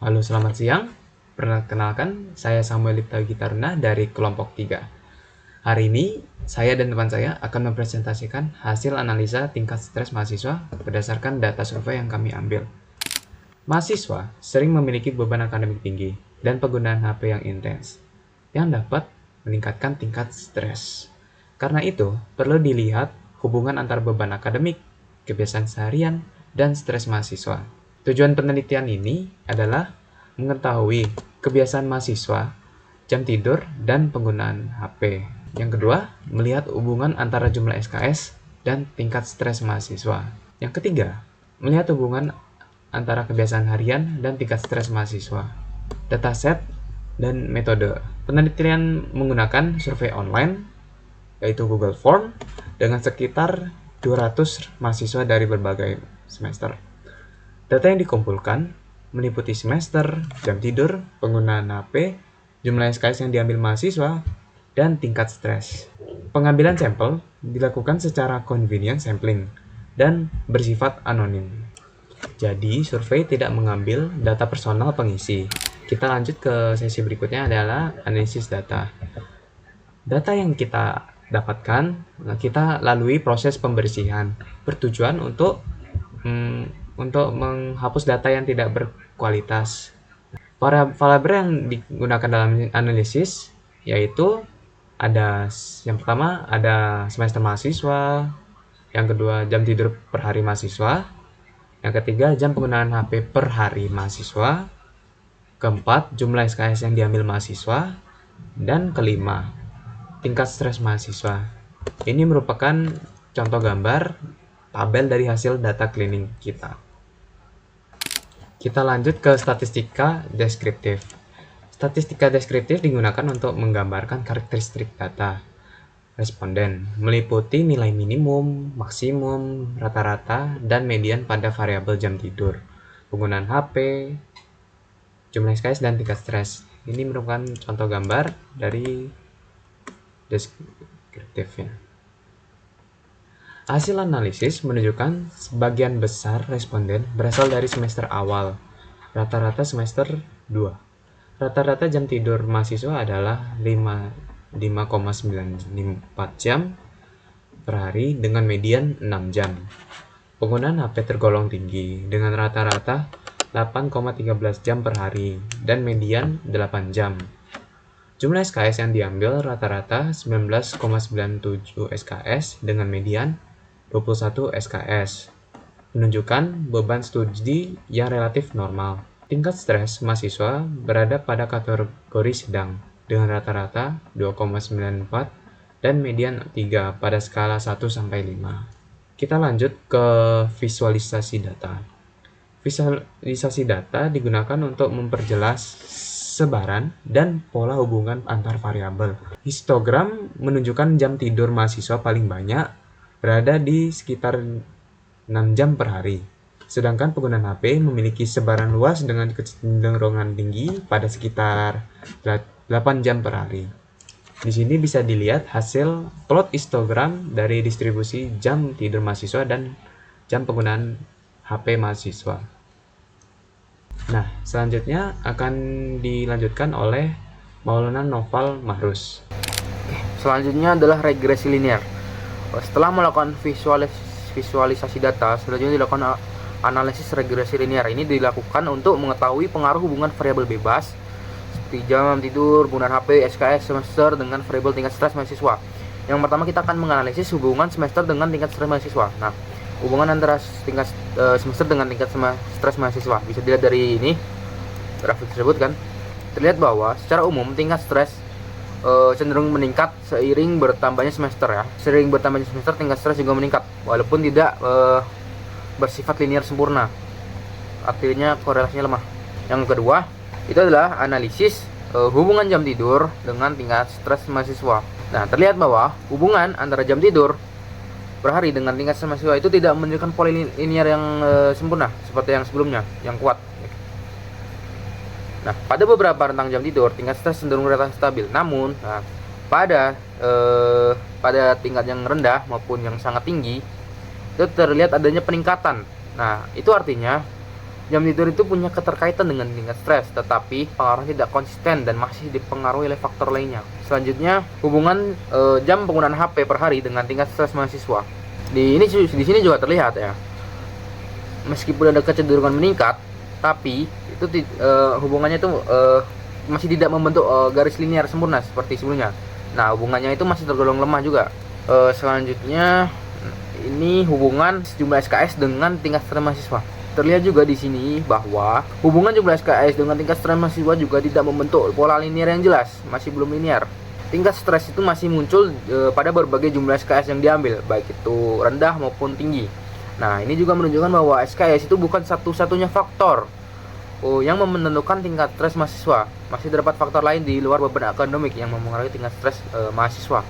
Halo, selamat siang. Perkenalkan, saya Samuel Lipta Gitaruna dari kelompok 3. Hari ini, saya dan teman saya akan mempresentasikan hasil analisa tingkat stres mahasiswa berdasarkan data survei yang kami ambil. Mahasiswa sering memiliki beban akademik tinggi dan penggunaan HP yang intens, yang dapat meningkatkan tingkat stres. Karena itu, perlu dilihat hubungan antara beban akademik, kebiasaan seharian, dan stres mahasiswa. Tujuan penelitian ini adalah mengetahui kebiasaan mahasiswa, jam tidur, dan penggunaan HP. Yang kedua, melihat hubungan antara jumlah SKS dan tingkat stres mahasiswa. Yang ketiga, melihat hubungan antara kebiasaan harian dan tingkat stres mahasiswa. Dataset dan metode. Penelitian menggunakan survei online, yaitu Google Form, dengan sekitar 200 mahasiswa dari berbagai semester. Data yang dikumpulkan meliputi semester, jam tidur, penggunaan HP, jumlah SKS yang diambil mahasiswa, dan tingkat stres. Pengambilan sampel dilakukan secara convenient sampling dan bersifat anonim. Jadi, survei tidak mengambil data personal pengisi. Kita lanjut ke sesi berikutnya adalah analisis data. Data yang kita dapatkan, kita lalui proses pembersihan, bertujuan untuk menghapus data yang tidak berkualitas. Variabel yang digunakan dalam analisis yaitu yang pertama ada semester mahasiswa, yang kedua jam tidur per hari mahasiswa, yang ketiga jam penggunaan HP per hari mahasiswa, keempat jumlah SKS yang diambil mahasiswa, dan kelima tingkat stres mahasiswa. Ini merupakan contoh gambar tabel dari hasil data cleaning kita. Kita lanjut ke statistika deskriptif. Statistika deskriptif digunakan untuk menggambarkan karakteristik data responden, meliputi nilai minimum, maksimum, rata-rata, dan median pada variabel jam tidur, penggunaan HP, jumlah SKS, dan tingkat stres. Ini merupakan contoh gambar dari deskriptifnya. Hasil analisis menunjukkan sebagian besar responden berasal dari semester awal, rata-rata semester 2. Rata-rata jam tidur mahasiswa adalah 5,94 jam per hari dengan median 6 jam. Penggunaan HP tergolong tinggi dengan rata-rata 8,13 jam per hari dan median 8 jam. Jumlah SKS yang diambil rata-rata 19,97 SKS dengan median 21 SKS, menunjukkan beban studi yang relatif normal. Tingkat stres mahasiswa berada pada kategori sedang, dengan rata-rata 2,94 dan median 3 pada skala 1-5. Kita lanjut ke visualisasi data. Visualisasi data digunakan untuk memperjelas sebaran dan pola hubungan antar variabel. Histogram menunjukkan jam tidur mahasiswa paling banyak berada di sekitar 6 jam per hari. Sedangkan penggunaan HP memiliki sebaran luas dengan kecenderungan tinggi pada sekitar 8 jam per hari. Di sini bisa dilihat hasil plot histogram dari distribusi jam tidur mahasiswa dan jam penggunaan HP mahasiswa. Nah, selanjutnya akan dilanjutkan oleh Maulana Noval Mahrus. Selanjutnya adalah regresi linear. Setelah melakukan visualisasi data, selanjutnya dilakukan analisis regresi linear. Ini dilakukan untuk mengetahui pengaruh hubungan variabel bebas seperti jam tidur, penggunaan HP, SKS semester dengan variabel tingkat stres mahasiswa. Yang pertama kita akan menganalisis hubungan semester dengan tingkat stres mahasiswa. Nah, hubungan antara tingkat semester dengan tingkat stres mahasiswa bisa dilihat dari ini grafik tersebut kan. Terlihat bahwa secara umum tingkat stres cenderung meningkat seiring bertambahnya semester ya. Seiring bertambahnya semester tingkat stres juga meningkat walaupun tidak bersifat linear sempurna. Artinya korelasinya lemah. Yang kedua, itu adalah analisis hubungan jam tidur dengan tingkat stres mahasiswa. Nah, terlihat bahwa hubungan antara jam tidur per hari dengan tingkat stres mahasiswa itu tidak menunjukkan pola linear yang sempurna seperti yang sebelumnya, yang kuat. Nah, pada beberapa rentang jam tidur, tingkat stres cenderung relatif stabil. Namun, pada tingkat yang rendah maupun yang sangat tinggi, itu terlihat adanya peningkatan. Nah, itu artinya Jam tidur itu punya keterkaitan dengan tingkat stres, tetapi pengaruhnya tidak konsisten dan masih dipengaruhi oleh faktor lainnya. Selanjutnya, hubungan jam penggunaan HP per hari dengan tingkat stres mahasiswa. Di sini juga terlihat ya. Meskipun ada kecenderungan meningkat, tapi itu hubungannya itu masih tidak membentuk garis linear sempurna seperti sebelumnya. Nah, hubungannya itu masih tergolong lemah juga. Selanjutnya, ini hubungan jumlah SKS dengan tingkat stres mahasiswa. Terlihat juga di sini bahwa hubungan jumlah SKS dengan tingkat stres mahasiswa juga tidak membentuk pola linear yang jelas, masih belum linear. Tingkat stres itu masih muncul pada berbagai jumlah SKS yang diambil, baik itu rendah maupun tinggi. Nah, ini juga menunjukkan bahwa SKS itu bukan satu-satunya faktor yang menentukan tingkat stres mahasiswa. Masih terdapat faktor lain di luar beban akademik yang mempengaruhi tingkat stres mahasiswa.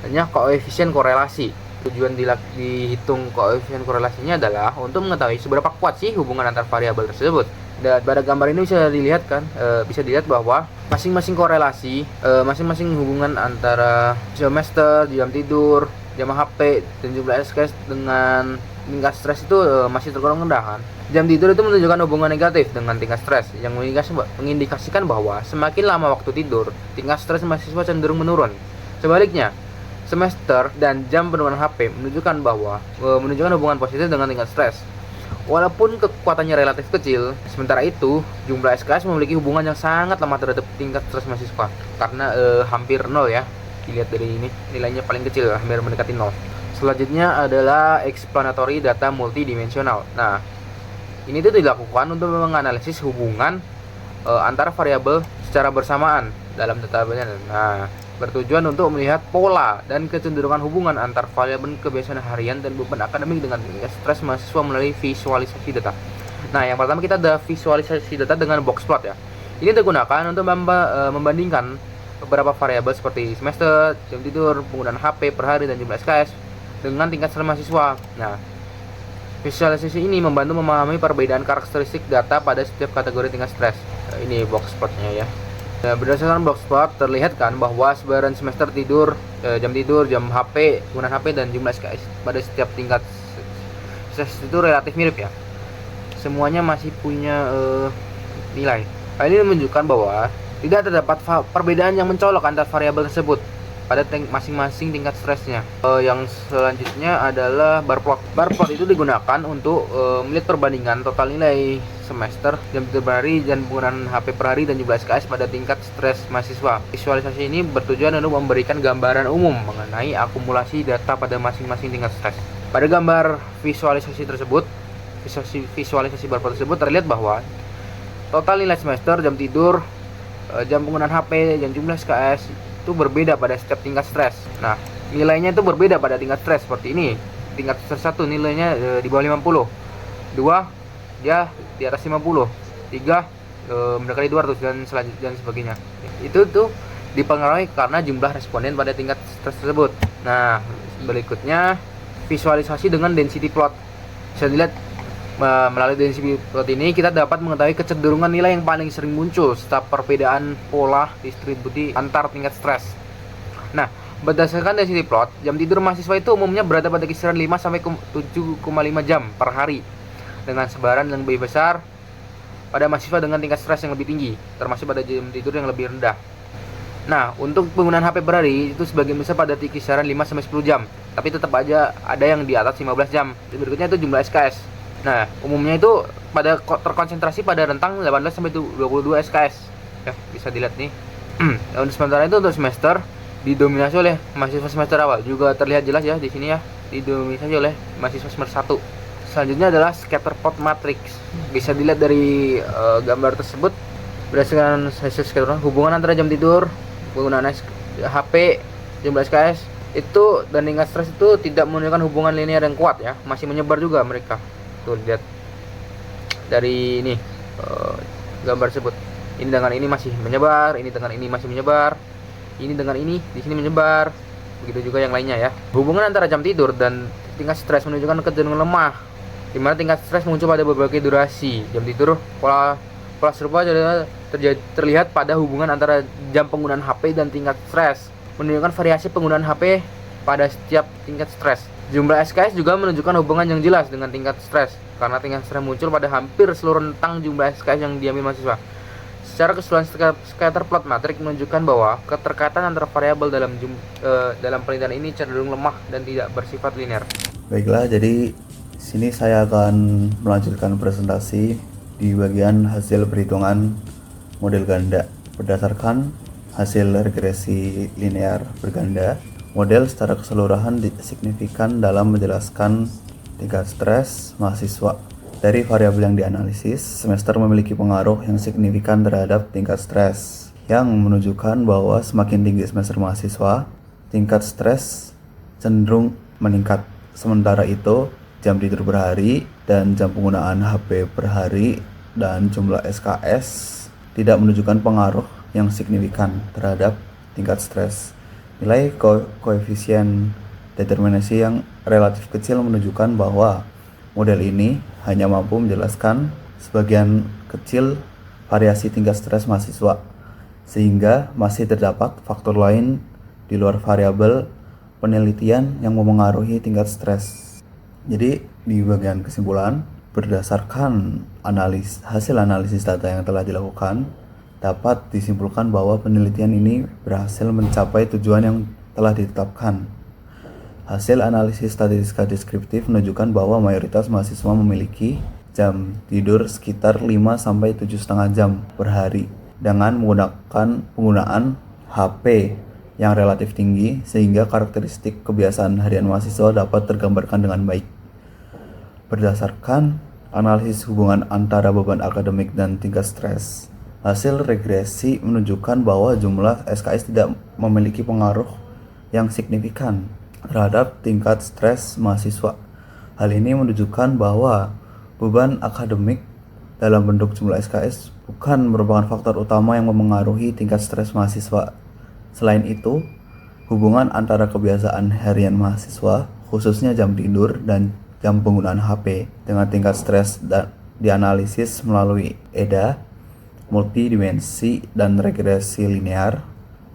Hanya koefisien korelasi. Tujuan dihitung koefisien korelasinya adalah untuk mengetahui seberapa kuat sih hubungan antar variabel tersebut. Dan pada gambar ini bisa dilihat kan, bisa dilihat bahwa masing-masing korelasi, masing-masing hubungan antara semester, jam tidur, jam HP, dan jumlah SKS dengan tingkat stres itu masih tergolong rendah kan. Jam tidur itu menunjukkan hubungan negatif dengan tingkat stres yang mengindikasikan bahwa semakin lama waktu tidur, tingkat stres mahasiswa cenderung menurun. Sebaliknya, semester dan jam penggunaan HP menunjukkan hubungan positif dengan tingkat stres. Walaupun kekuatannya relatif kecil, sementara itu jumlah SKS memiliki hubungan yang sangat lemah terhadap tingkat stres mahasiswa karena hampir nol ya. Dilihat dari ini, nilainya paling kecil, hampir mendekati nol. Selanjutnya adalah explanatory data multidimensional. Nah, ini tuh dilakukan untuk menganalisis hubungan antara variabel secara bersamaan dalam data banyak. Nah, bertujuan untuk melihat pola dan kecenderungan hubungan antar variabel kebiasaan harian dan beban akademik dengan tingkat stres mahasiswa melalui visualisasi data. Nah, yang pertama kita ada visualisasi data dengan box plot ya. Ini digunakan untuk membandingkan beberapa variabel seperti semester, jam tidur, penggunaan HP per hari dan jumlah SKS dengan tingkat stres mahasiswa. Nah, visualisasi ini membantu memahami perbedaan karakteristik data pada setiap kategori tingkat stres. Ini box plotnya ya. Nah, berdasarkan box plot terlihat kan bahwa sebaran semester tidur, jam tidur, jam HP, penggunaan HP dan jumlah SKS pada setiap tingkat stres itu relatif mirip ya. Semuanya masih punya nilai. Hal ini menunjukkan bahwa tidak terdapat perbedaan yang mencolok antar variabel tersebut pada masing-masing tingkat stresnya. Yang selanjutnya adalah bar plot. Bar plot itu digunakan untuk melihat perbandingan total nilai semester, jam tidur per hari, dan penggunaan HP per hari dan jumlah SKS pada tingkat stres mahasiswa. Visualisasi ini bertujuan untuk memberikan gambaran umum mengenai akumulasi data pada masing-masing tingkat stres. Pada gambar visualisasi tersebut, visualisasi bar plot tersebut terlihat bahwa total nilai semester, jam tidur, jam penggunaan HP, dan jumlah SKS itu berbeda pada setiap tingkat stres. Nah, nilainya itu berbeda pada tingkat stres seperti ini. Tingkat stres 1 nilainya di bawah 50. 2 dia di atas 50. 3 mendekati 200 dan sebagainya. Itu tuh dipengaruhi karena jumlah responden pada tingkat stres tersebut. Nah, berikutnya visualisasi dengan density plot. Bisa dilihat melalui density plot ini kita dapat mengetahui kecenderungan nilai yang paling sering muncul serta perbedaan pola distribusi antar tingkat stres. Nah, berdasarkan density plot, jam tidur mahasiswa itu umumnya berada pada kisaran 5 sampai 7,5 jam per hari dengan sebaran yang lebih besar pada mahasiswa dengan tingkat stres yang lebih tinggi, termasuk pada jam tidur yang lebih rendah. Nah, untuk penggunaan HP per hari itu sebagian besar pada kisaran 5 sampai 10 jam, tapi tetap aja ada yang di atas 15 jam. Berikutnya itu jumlah SKS. Nah, umumnya itu terkonsentrasi pada rentang 18 sampai 22 SKS. Ya, bisa dilihat nih. Untuk sementara itu untuk semester didominasi oleh mahasiswa semester awal. Juga terlihat jelas ya di sini ya, didominasi oleh mahasiswa semester 1. Selanjutnya adalah scatter plot matrix. Bisa dilihat dari gambar tersebut berdasarkan hasil scatter hubungan antara jam tidur, penggunaan HP, jumlah SKS itu dan tingkat stres itu tidak menunjukkan hubungan linear yang kuat ya, masih menyebar juga mereka. Tuh lihat dari ini gambar tersebut. Ini dengan ini masih menyebar, ini dengan ini masih menyebar, ini dengan ini di sini menyebar. Begitu juga yang lainnya ya. Hubungan antara jam tidur dan tingkat stres menunjukkan kecenderungan lemah, di mana tingkat stres muncul pada berbagai durasi. Jam tidur pola serupa terlihat pada hubungan antara jam penggunaan HP dan tingkat stres, menunjukkan variasi penggunaan HP pada setiap tingkat stres. Jumlah SKS juga menunjukkan hubungan yang jelas dengan tingkat stres. karena tingkat stres muncul pada hampir seluruh rentang jumlah SKS yang diambil mahasiswa. Secara keseluruhan, scatter plot matrik menunjukkan bahwa keterkaitan antara variabel dalam penelitian ini cenderung lemah dan tidak bersifat linear. Baiklah, jadi sini saya akan melanjutkan presentasi di bagian hasil perhitungan model ganda. Berdasarkan hasil regresi linear berganda, model secara keseluruhan signifikan dalam menjelaskan tingkat stres mahasiswa. Dari variabel yang dianalisis, semester memiliki pengaruh yang signifikan terhadap tingkat stres, yang menunjukkan bahwa semakin tinggi semester mahasiswa, tingkat stres cenderung meningkat. Sementara itu, jam tidur per hari dan jam penggunaan HP per hari dan jumlah SKS tidak menunjukkan pengaruh yang signifikan terhadap tingkat stres. Nilai koefisien determinasi yang relatif kecil menunjukkan bahwa model ini hanya mampu menjelaskan sebagian kecil variasi tingkat stres mahasiswa, sehingga masih terdapat faktor lain di luar variabel penelitian yang memengaruhi tingkat stres. Jadi di bagian kesimpulan, berdasarkan hasil analisis data yang telah dilakukan, dapat disimpulkan bahwa penelitian ini berhasil mencapai tujuan yang telah ditetapkan. Hasil analisis statistika deskriptif menunjukkan bahwa mayoritas mahasiswa memiliki jam tidur sekitar 5-7,5 jam per hari dengan menggunakan penggunaan HP yang relatif tinggi, sehingga karakteristik kebiasaan harian mahasiswa dapat tergambarkan dengan baik. Berdasarkan analisis hubungan antara beban akademik dan tingkat stres, hasil regresi menunjukkan bahwa jumlah SKS tidak memiliki pengaruh yang signifikan terhadap tingkat stres mahasiswa. Hal ini menunjukkan bahwa beban akademik dalam bentuk jumlah SKS bukan merupakan faktor utama yang memengaruhi tingkat stres mahasiswa. Selain itu, hubungan antara kebiasaan harian mahasiswa, khususnya jam tidur dan jam penggunaan HP, dengan tingkat stres dianalisis melalui EDA, multidimensi, dan regresi linear.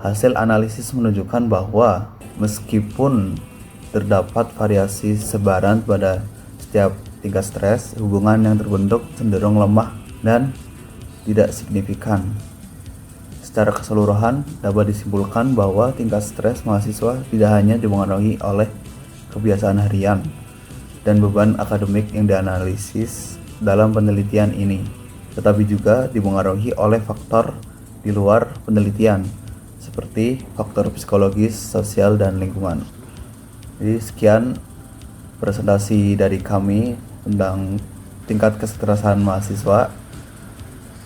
Hasil analisis menunjukkan bahwa meskipun terdapat variasi sebaran pada setiap tingkat stres, hubungan yang terbentuk cenderung lemah dan tidak signifikan. Secara keseluruhan, dapat disimpulkan bahwa tingkat stres mahasiswa tidak hanya dipengaruhi oleh kebiasaan harian dan beban akademik yang dianalisis dalam penelitian ini, tetapi juga dipengaruhi oleh faktor di luar penelitian, seperti faktor psikologis, sosial, dan lingkungan. Jadi sekian presentasi dari kami tentang tingkat kestresen mahasiswa.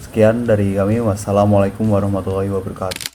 Sekian dari kami. Wassalamualaikum warahmatullahi wabarakatuh.